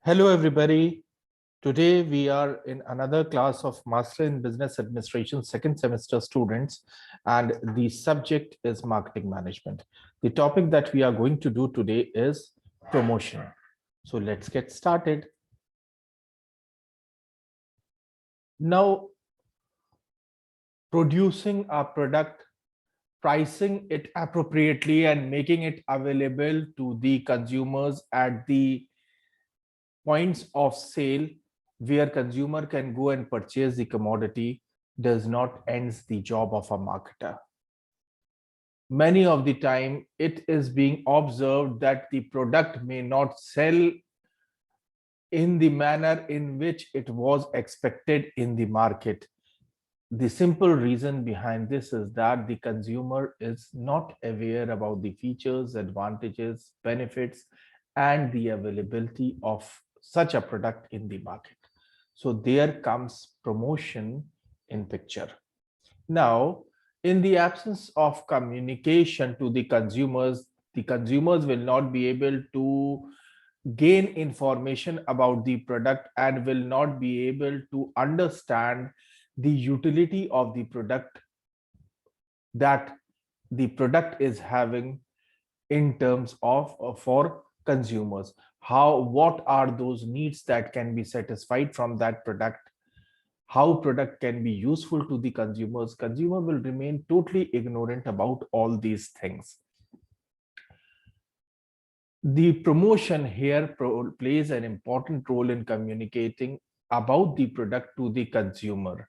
Hello, everybody. Today we are in another class of Master in Business Administration second semester students, and the subject is marketing management. The topic that we are going to do today is promotion. So let's get started. Now, producing a product, pricing it appropriately, and making it available to the consumers at the points of sale where consumer can go and purchase the commodity does not ends the job of a marketer. Many of the time it is being observed that the product may not sell in the manner in which it was expected in the market. The simple reason behind this is that the consumer is not aware about the features, advantages, benefits, and the availability of such a product in the market. So there comes promotion in picture. Now, in the absence of communication to the consumers will not be able to gain information about the product and will not be able to understand the utility of the product that the product is having in terms of for consumers. What are those needs that can be satisfied from that product, how product can be useful to the consumers. Consumer will remain totally ignorant about all these things. The promotion here plays an important role in communicating about the product to the consumer.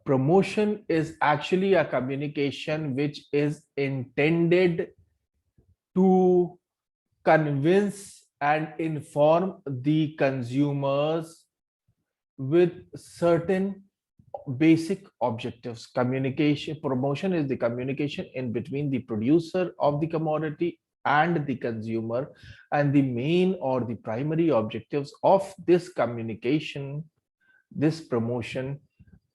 Promotion is actually a communication which is intended to convince and inform the consumers with certain basic objectives. Communication, promotion is the communication in between the producer of the commodity and the consumer, and the main or the primary objectives of this communication, this promotion,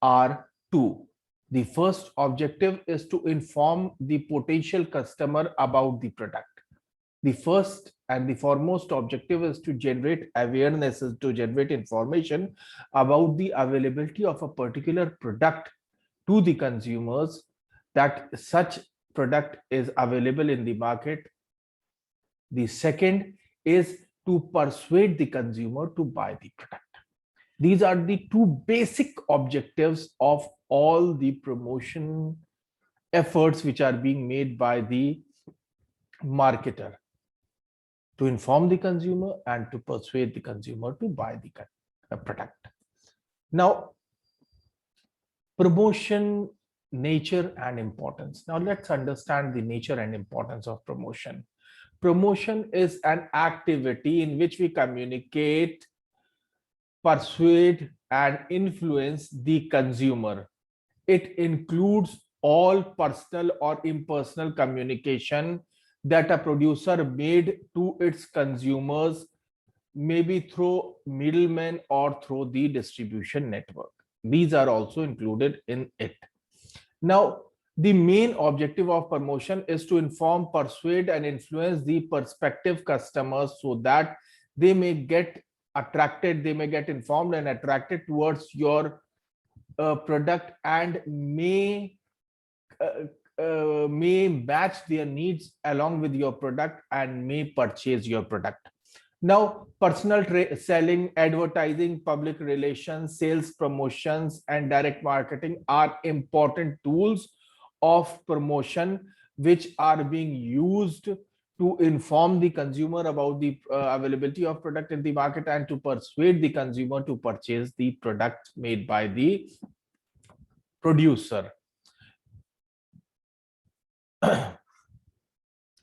are two. The first objective is to inform the potential customer about the product. The first and the foremost objective is to generate awareness, is to generate information about the availability of a particular product to the consumers, that such product is available in the market. The second is to persuade the consumer to buy the product. These are the two basic objectives of all the promotion efforts which are being made by the marketer: to inform the consumer and to persuade the consumer to buy the product. Now, promotion nature and importance. Now, let's understand the nature and importance of promotion. Promotion is an activity in which we communicate, persuade, and influence the consumer. It includes all personal or impersonal communication that a producer made to its consumers, maybe through middlemen or through the distribution network. These are also included in it. Now, the main objective of promotion is to inform, persuade, and influence the prospective customers so that they may get attracted, they may get informed and attracted towards your product, and may match their needs along with your product and may purchase your product. Now, personal selling, advertising, public relations, sales promotions, and direct marketing are important tools of promotion which are being used to inform the consumer about the availability of product in the market and to persuade the consumer to purchase the product made by the producer.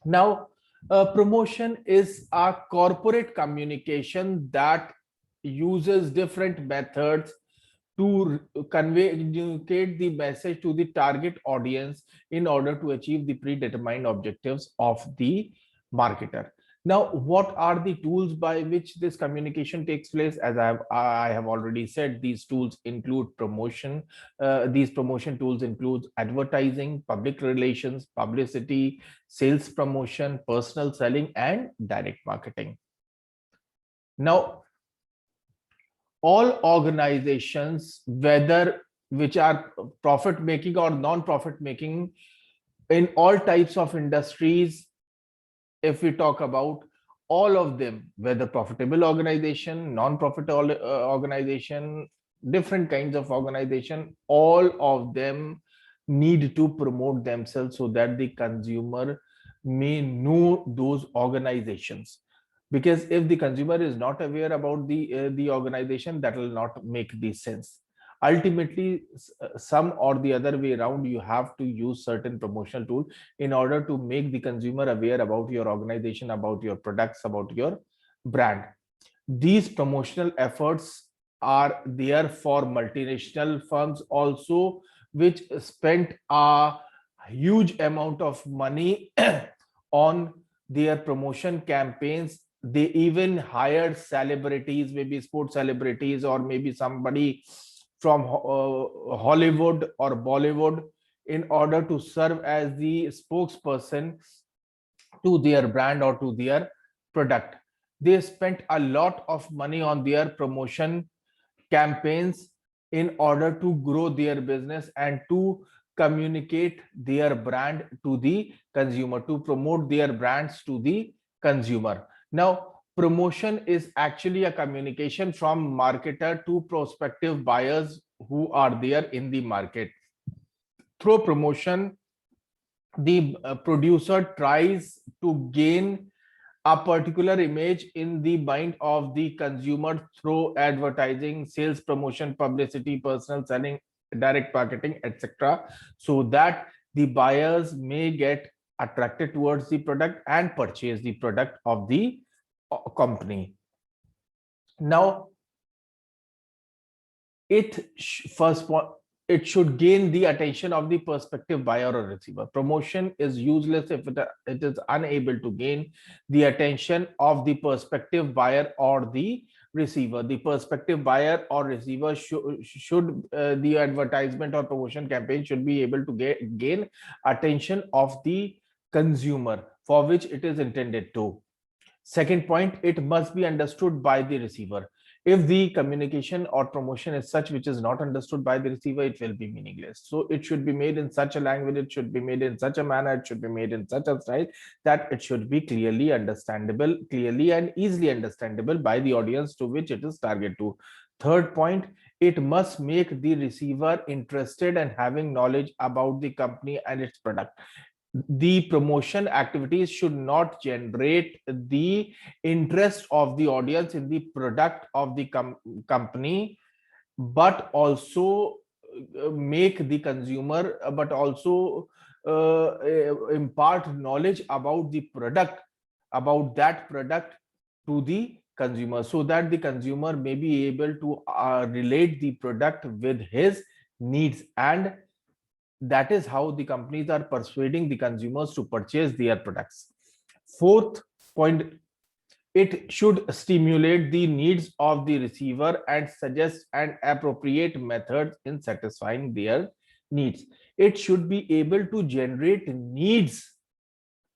Now, promotion is a corporate communication that uses different methods to communicate the message to the target audience in order to achieve the predetermined objectives of the marketer. Now, what are the tools by which this communication takes place? As I have already said, these tools include promotion. These promotion tools include advertising, public relations, publicity, sales promotion, personal selling, and direct marketing. Now, all organizations, whether which are profit making or non-profit making, in all types of industries, if we talk about all of them, whether profitable organization, non-profit organization, different kinds of organization, all of them need to promote themselves so that the consumer may know those organizations. Because if the consumer is not aware about the organization, that will not make the sense. Ultimately, some or the other way around, you have to use certain promotional tool in order to make the consumer aware about your organization, about your products, about your brand. These promotional efforts are there for multinational firms also, which spent a huge amount of money on their promotion campaigns. They even hired celebrities, maybe sports celebrities, or maybe somebody from Hollywood or Bollywood, in order to serve as the spokesperson to their brand or to their product. They spent a lot of money on their promotion campaigns in order to grow their business and to communicate their brand to the consumer, to promote their brands to the consumer. Now, promotion is actually a communication from marketer to prospective buyers who are there in the market. Through promotion, the producer tries to gain a particular image in the mind of the consumer through advertising, sales, promotion, publicity, personal selling, direct marketing, etc., so that the buyers may get attracted towards the product and purchase the product of the company. Now, first point, it should gain the attention of the prospective buyer or receiver. Promotion is useless if it is unable to gain the attention of the prospective buyer or the receiver. The prospective buyer or receiver should the advertisement or promotion campaign should be able to gain attention of the consumer for which it is intended to. Second point, it must be understood by the receiver. If the communication or promotion is such which is not understood by the receiver, it will be meaningless. So it should be made in such a language, it should be made in such a manner, it should be made in such a style that it should be clearly understandable, clearly and easily understandable by the audience to which it is targeted to. Third point, it must make the receiver interested and having knowledge about the company and its product. The promotion activities should not generate the interest of the audience in the product of the company, but also make the consumer, but also impart knowledge about the product, about that product to the consumer, so that the consumer may be able to relate the product with his needs, and that is how the companies are persuading the consumers to purchase their products. Fourth point, it should stimulate the needs of the receiver and suggest an appropriate method in satisfying their needs. It should be able to generate needs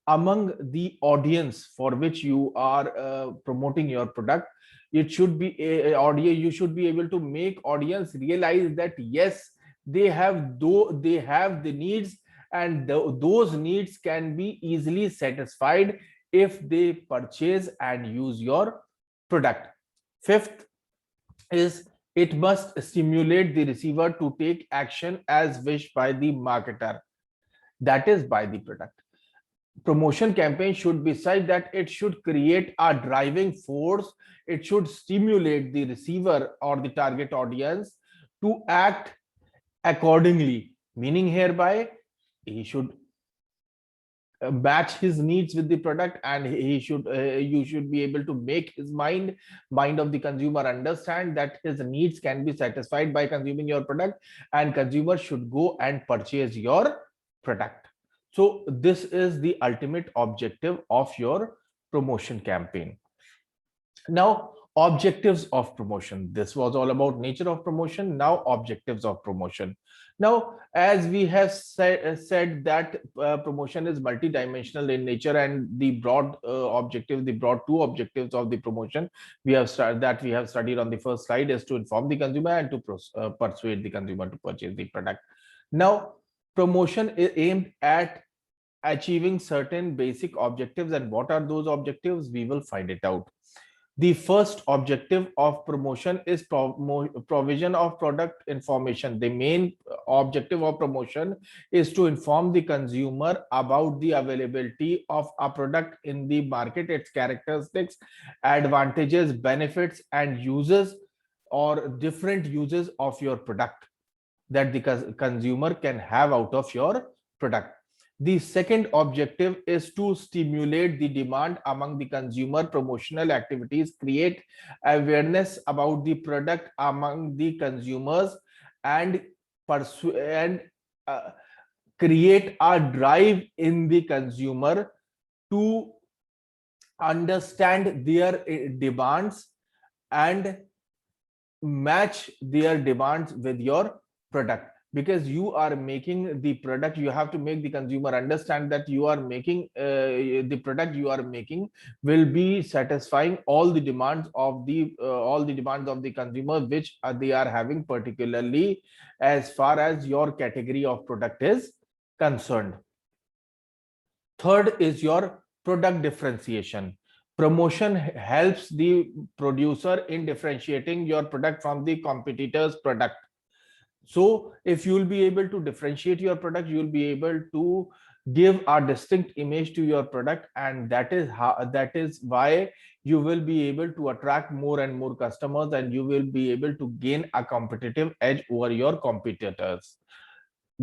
among the audience for which you are promoting your product. It should be a audience, you should be able to make audience realize that yes, they have the needs, and those needs can be easily satisfied if they purchase and use your product. Fifth is, it must stimulate the receiver to take action as wished by the marketer, that is by the product. Promotion campaign should be such that it should create a driving force. It should stimulate the receiver or the target audience to act accordingly, meaning hereby he should match his needs with the product, and he should you should be able to make his mind of the consumer understand that his needs can be satisfied by consuming your product, and consumer should go and purchase your product. So this is the ultimate objective of your promotion campaign. Now, Objectives of promotion. This was all about nature of promotion. Now objectives of promotion. Now, as we have said that promotion is multidimensional in nature, and the broad objective, the broad two objectives of the promotion we have studied on the first slide is to inform the consumer and to persuade the consumer to purchase the product. Now, promotion is aimed at achieving certain basic objectives, and what are those objectives? We will find it out. The first objective of promotion is provision of product information. The main objective of promotion is to inform the consumer about the availability of a product in the market, its characteristics, advantages, benefits, and uses or different uses of your product that the consumer can have out of your product. The second objective is to stimulate the demand among the consumer. Promotional activities create awareness about the product among the consumers and create a drive in the consumer to understand their demands and match their demands with your product. Because you are making the product, you have to make the consumer understand that you are making the product you are making will be satisfying all the demands of the consumer, which they are having, particularly as far as your category of product is concerned. Third is your product differentiation. Promotion helps the producer in differentiating your product from the competitor's product. So if you will be able to differentiate your product, you will be able to give a distinct image to your product, and that is why you will be able to attract more and more customers, and you will be able to gain a competitive edge over your competitors.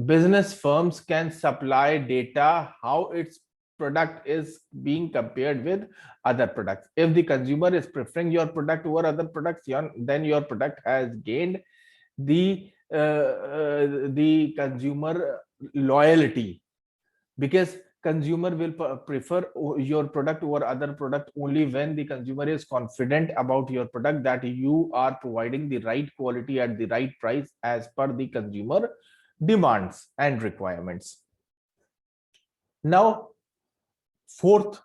Business firms can supply data how its product is being compared with other products. If the consumer is preferring your product over other products, then your product has gained the consumer loyalty, because consumer will prefer your product over other product only when the consumer is confident about your product, that you are providing the right quality at the right price as per the consumer demands and requirements. Now, fourth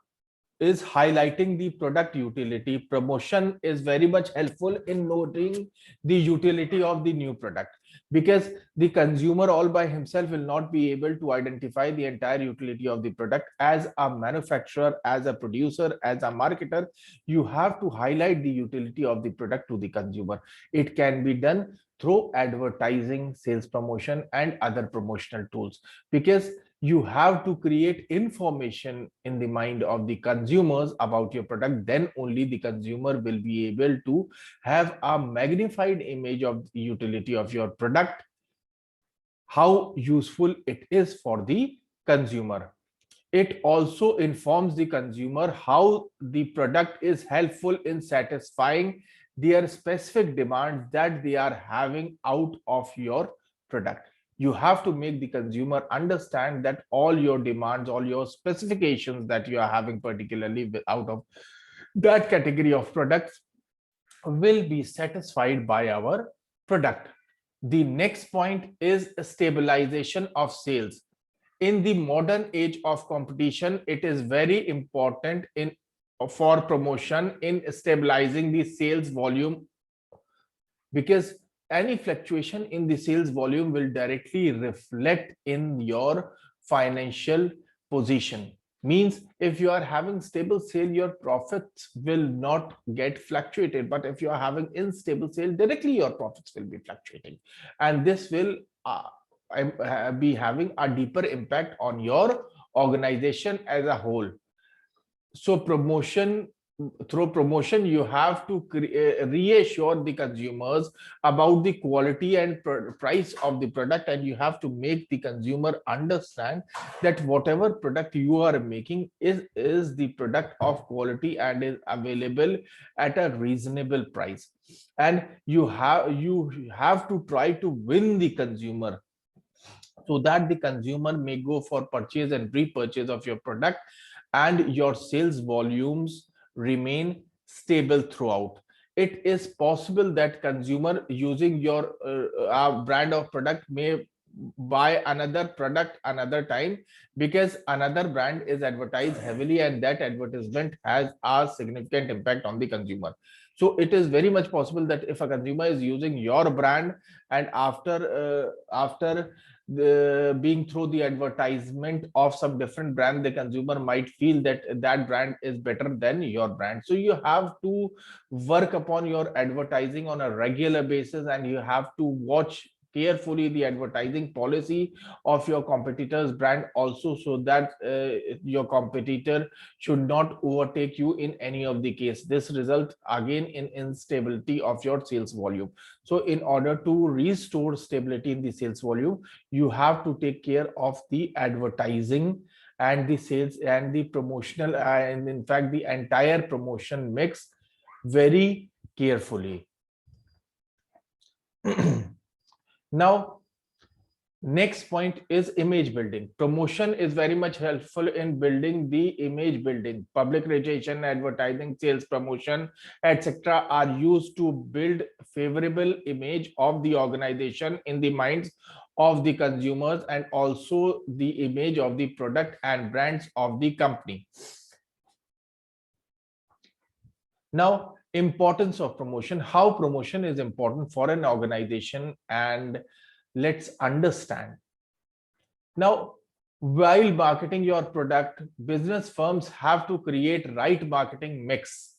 is highlighting the product utility. Promotion is very much helpful in noting the utility of the new product, because the consumer all by himself will not be able to identify the entire utility of the product. As a manufacturer, as a producer, as a marketer, you have to highlight the utility of the product to the consumer. It can be done through advertising, sales promotion, and other promotional tools, because you have to create information in the mind of the consumers about your product. Then only the consumer will be able to have a magnified image of the utility of your product, how useful it is for the consumer. It also informs the consumer how the product is helpful in satisfying their specific demands that they are having out of your product. You have to make the consumer understand that all your demands, all your specifications that you are having, particularly out of that category of products, will be satisfied by our product. The next point is stabilization of sales. In the modern age of competition, it is very important for promotion in stabilizing the sales volume, because any fluctuation in the sales volume will directly reflect in your financial position. Means if you are having stable sale, your profits will not get fluctuated. But if you are having unstable sale, directly your profits will be fluctuating, and this will be having a deeper impact on your organization as a whole. So through promotion, you have to reassure the consumers about the quality and price of the product, and you have to make the consumer understand that whatever product you are making is the product of quality and is available at a reasonable price. And you have to try to win the consumer, so that the consumer may go for purchase and repurchase of your product, and your sales volumes remain stable throughout. it is possible that consumer using your brand of product may buy another product another time, because another brand is advertised heavily and that advertisement has a significant impact on the consumer. So it is very much possible that if a consumer is using your brand, and after being through the advertisement of some different brand, the consumer might feel that that brand is better than your brand. So you have to work upon your advertising on a regular basis, and you have to watch carefully the advertising policy of your competitor's brand also, so that your competitor should not overtake you in any of the case. This results again in instability of your sales volume. So in order to restore stability in the sales volume, you have to take care of the advertising and the sales and the promotional and in fact the entire promotion mix very carefully. Now, next point is image building. Promotion is very much helpful in building the image building. Public relation, advertising, sales promotion, etc. are used to build favorable image of the organization in the minds of the consumers, and also the image of the product and brands of the company. Now, importance of promotion, how promotion is important for an organization, and let's understand. Now, while marketing your product, business firms have to create right marketing mix.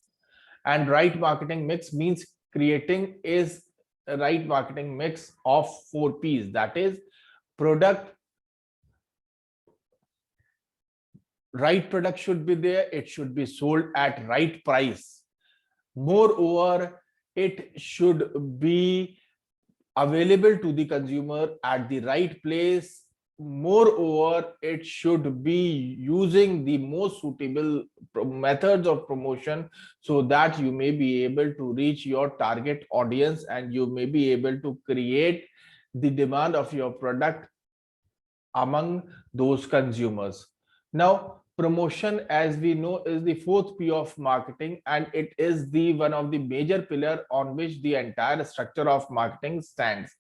And right marketing mix means creating is a right marketing mix of 4 P's. That is product. Right product should be there. It should be sold at right price. Moreover, it should be available to the consumer at the right place. Moreover, it should be using the most suitable methods of promotion, so that you may be able to reach your target audience and you may be able to create the demand of your product among those consumers. Now, promotion, as we know, is the 4th P of marketing, and it is the one of the major pillar on which the entire structure of marketing stands.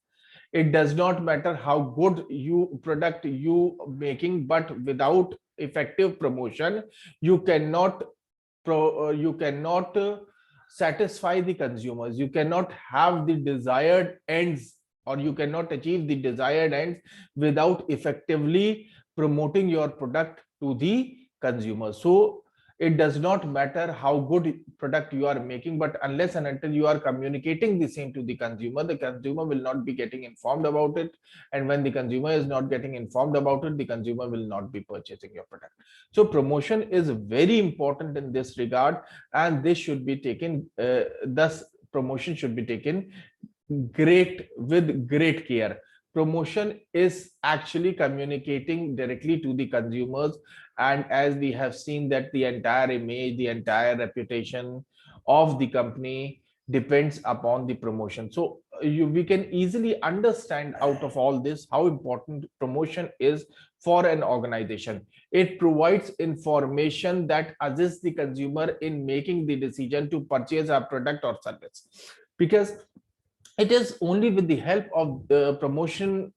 It does not matter how good you product you making, but without effective promotion, you cannot satisfy the consumers. You cannot have the desired ends, or you cannot achieve the desired ends without effectively promoting your product to the consumer. So it does not matter how good product you are making, but unless and until you are communicating the same to the consumer will not be getting informed about it. And when the consumer is not getting informed about it, the consumer will not be purchasing your product. So promotion is very important in this regard, and this should be taken, thus promotion should be taken with great care. Promotion is actually communicating directly to the consumers, and as we have seen that the entire image, the entire reputation of the company depends upon the promotion. So we can easily understand out of all this how important promotion is for an organization. It provides information that assists the consumer in making the decision to purchase a product or service, because it is only with the help of the promotional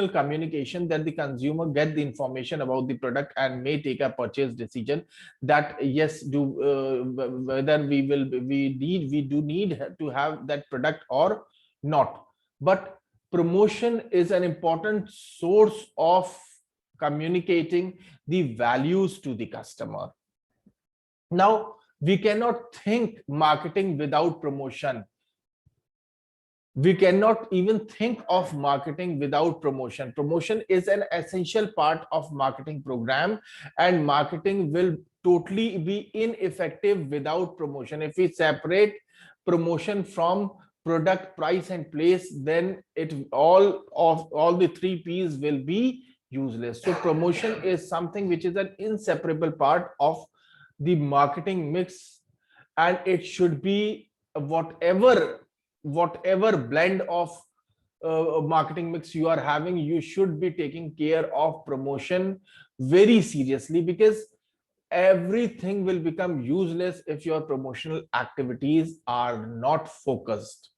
communication that the consumer get the information about the product and may take a purchase decision, that yes, whether we do need to have that product or not. But promotion is an important source of communicating the values to the customer. Now, we cannot think marketing without promotion. We cannot even think of marketing without promotion. Promotion is an essential part of marketing program, and marketing will totally be ineffective without promotion. If we separate promotion from product, price, and place, then all the 3 P's will be useless. So promotion is something which is an inseparable part of the marketing mix, and it should be whatever blend of marketing mix you are having, you should be taking care of promotion very seriously, because everything will become useless if your promotional activities are not focused.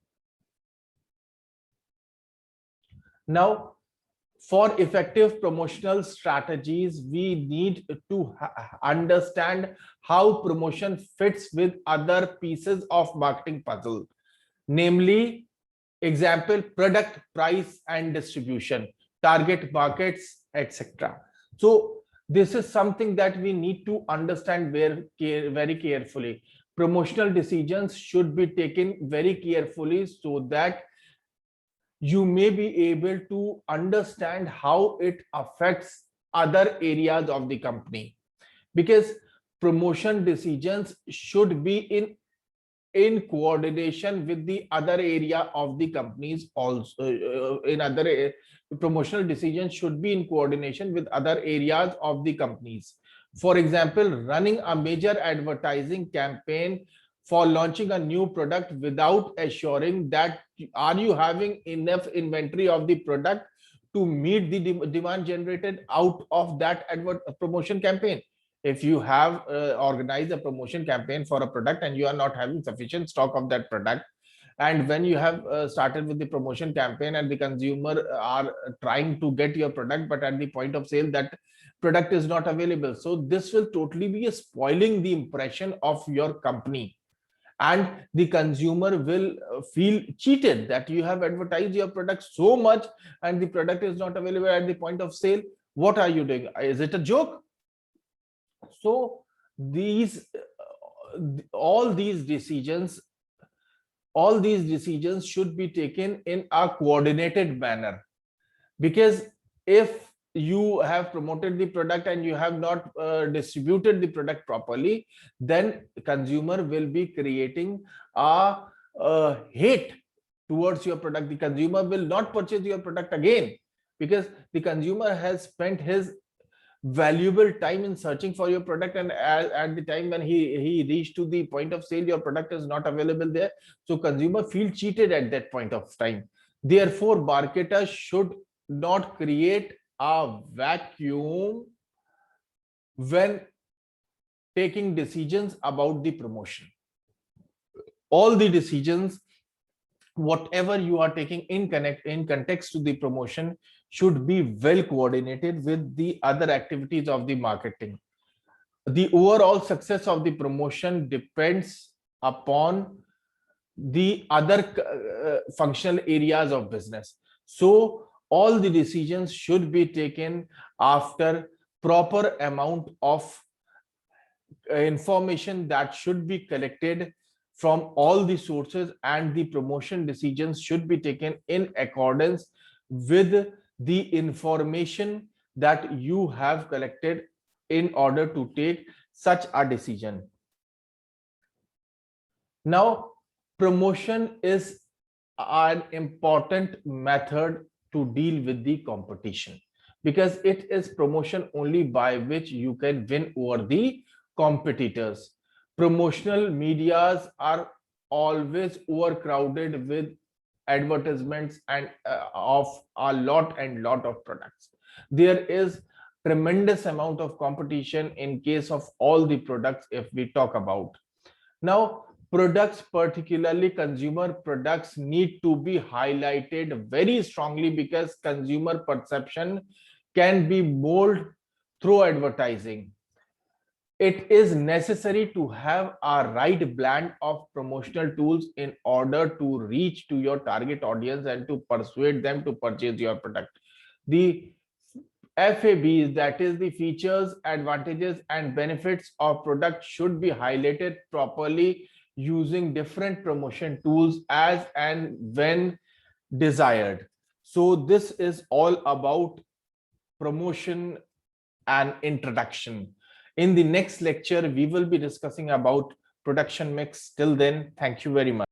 Now, for effective promotional strategies, we need to understand how promotion fits with other pieces of marketing puzzle, namely, example, product, price, and distribution, target markets, etc. So this is something that we need to understand very carefully. Promotional decisions should be taken very carefully so that you may be able to understand how it affects other areas of the company, because promotion decisions should be in coordination with the other area of the companies also. Promotional decisions should be in coordination with other areas of the companies. For example, running a major advertising campaign for launching a new product without assuring that are you having enough inventory of the product to meet the demand generated out of that promotion campaign. If you have organized a promotion campaign for a product and you are not having sufficient stock of that product, and when you have started with the promotion campaign and the consumer are trying to get your product, but at the point of sale that product is not available, so this will totally be spoiling the impression of your company, and the consumer will feel cheated that you have advertised your product so much and the product is not available at the point of sale. What are you doing? Is it a joke? So these all these decisions should be taken in a coordinated manner, because if you have promoted the product and you have not distributed the product properly, then consumer will be creating a hate towards your product. The consumer will not purchase your product again, because the consumer has spent his valuable time in searching for your product, and at the time when he reached to the point of sale, your product is not available there, so consumer feel cheated at that point of time. Therefore, marketers should not create a vacuum when taking decisions about the promotion. All the decisions, whatever you are taking in context to the promotion, should be well coordinated with the other activities of the marketing. The overall success of the promotion depends upon the other functional areas of business. So all the decisions should be taken after proper amount of information that should be collected from all the sources, and the promotion decisions should be taken in accordance with the information that you have collected in order to take such a decision. Now, promotion is an important method to deal with the competition, because it is promotion only by which you can win over the competitors. Promotional medias are always overcrowded with advertisements and of a lot of products. There is tremendous amount of competition in case of all the products if we talk about. Now, products, particularly consumer products, need to be highlighted very strongly, because consumer perception can be molded through advertising. It is necessary to have a right blend of promotional tools in order to reach to your target audience and to persuade them to purchase your product. The FABs, that is the features, advantages, and benefits of product, should be highlighted properly using different promotion tools as and when desired. So this is all about promotion and introduction. In the next lecture, we will be discussing about production mix. Till then, thank you very much.